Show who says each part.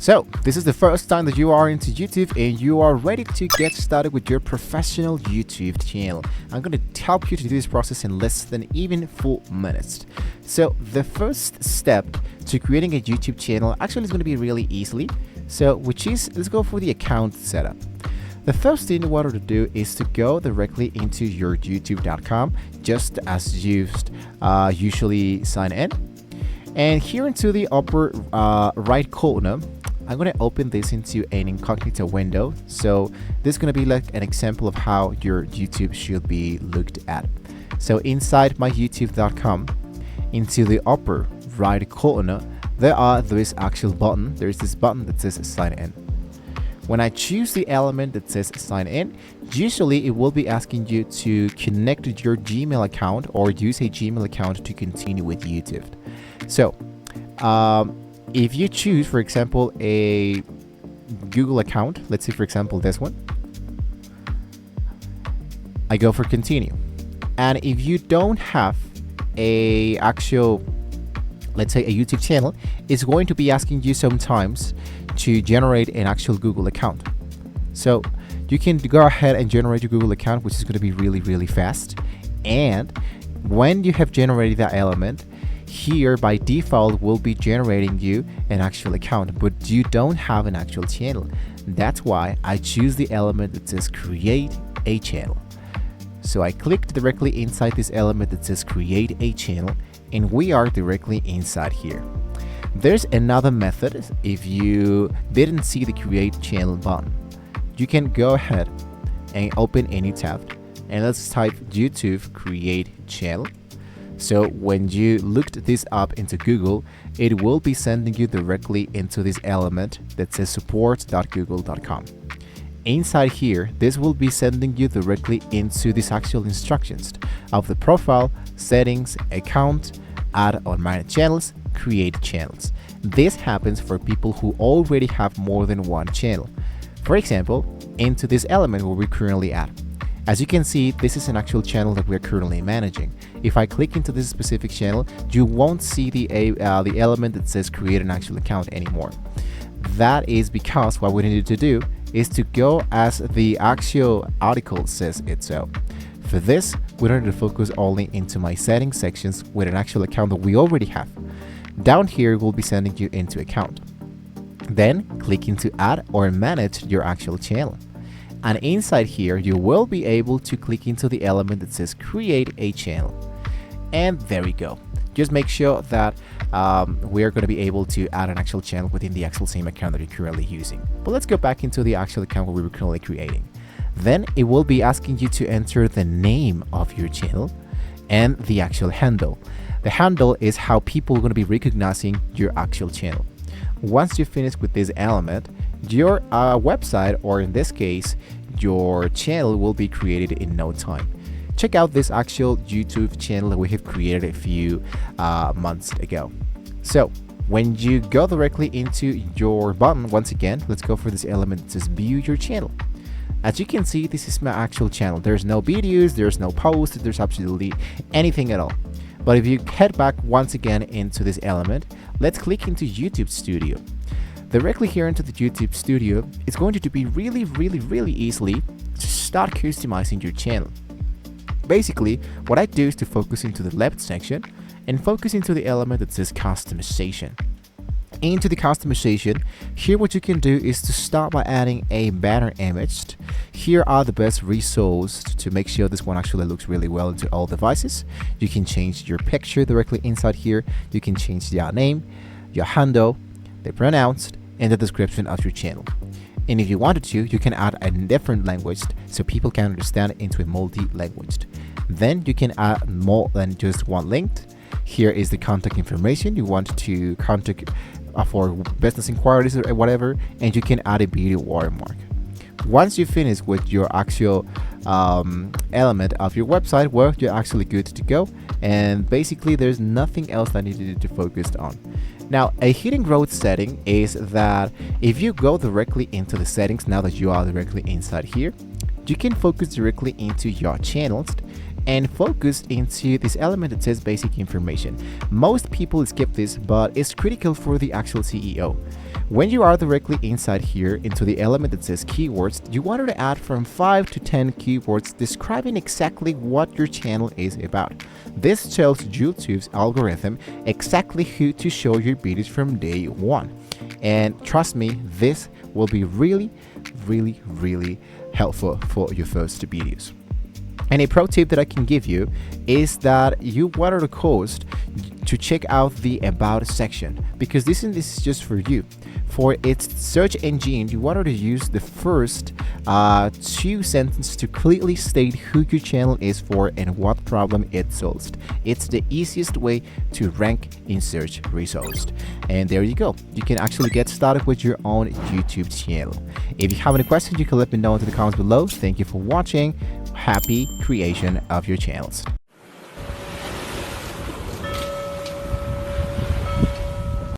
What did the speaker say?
Speaker 1: So, this is the first time that you are into YouTube and you are ready to get started with your professional YouTube channel. I'm going to help you to do this process in less than even 4 minutes. So, the first step to creating a YouTube channel actually is going to be really easily. So, which is, let's go for the account setup. The first thing you want to do is to go directly into your youtube.com, just as you usually sign in. And here into the upper right corner, I'm going to open this into an incognito window. So this is going to be like an example of how your YouTube should be looked at. So inside my youtube.com, into the upper right corner, there is actual button. There is this button that says sign in. When I choose the element that says sign in, usually it will be asking you to connect your Gmail account or use a Gmail account to continue with YouTube. So, if you choose, for example, a Google account, let's say, for example, this one, I go for continue. And if you don't have a actual, let's say, a YouTube channel, it's going to be asking you sometimes to generate an actual Google account. So you can go ahead and generate your Google account, which is going to be really, really fast. And when you have generated that element, here by default will be generating you an actual account, but you don't have an actual channel. That's why I choose the element that says create a channel. So I clicked directly inside this element that says create a channel, and we are directly inside here. There's another method. If you didn't see the create channel button, you can go ahead and open any tab, and let's type YouTube create channel. So when you looked this up into Google, it will be sending you directly into this element that says support.google.com. Inside here, this will be sending you directly into these actual instructions of the profile, settings, account, add or manage channels, create channels. This happens for people who already have more than one channel. For example, into this element where we're currently at. As you can see, this is an actual channel that we're currently managing. If I click into this specific channel, you won't see the element that says create an actual account anymore. That is because what we need to do is to go as the actual article says it so. For this, we need to focus only into my settings sections with an actual account that we already have. Down here, we'll be sending you into account. Then click into add or manage your actual channel. And inside here, you will be able to click into the element that says create a channel. And there we go. Just make sure that we are going to be able to add an actual channel within the actual same account that you're currently using. But let's go back into the actual account where we were currently creating. Then it will be asking you to enter the name of your channel and the actual handle. The handle is how people are going to be recognizing your actual channel. Once you finish with this element, your website, or in this case, your channel, will be created in no time. Check out this actual YouTube channel that we have created a few months ago. So when you go directly into your button, once again, let's go for this element that says view your channel. As you can see, this is my actual channel. There's no videos, there's no posts, there's absolutely anything at all. But if you head back once again into this element, let's click into YouTube Studio. Directly here into the YouTube Studio, it's going to be really easily to start customizing your channel. Basically, what I do is to focus into the left section and focus into the element that says customization. Into the customization, here what you can do is to start by adding a banner image. Here are the best results to make sure this one actually looks really well into all devices. You can change your picture directly inside here. You can change your name, your handle, the pronounced, and the description of your channel. And if you wanted to, you can add a different language so people can understand into a multi-language. Then you can add more than just one link. Here is the contact information you want to contact for business inquiries or whatever, and you can add a video watermark. Once you finish with your actual element of your website, well, you're actually good to go, and basically there's nothing else that you need to focus on. Now, a hidden growth setting is that if you go directly into the settings, now that you are directly inside here, you can focus directly into your channels and focus into this element that says basic information. Most people skip this, but it's critical for the actual CEO. When you are directly inside here into the element that says keywords, you wanted to add from 5 to 10 keywords describing exactly what your channel is about. This tells YouTube's algorithm exactly who to show your videos from day one. And trust me, this will be really helpful for your first videos. And a pro tip that I can give you is that you want to coast to check out the about section, because this is just for you. For its search engine, you want to use the first 2 sentences to clearly state who your channel is for and what problem it solves. It's the easiest way to rank in search results. And there you go. You can actually get started with your own YouTube channel. If you have any questions, you can let me know in the comments below. Thank you for watching. Happy creation of your channels.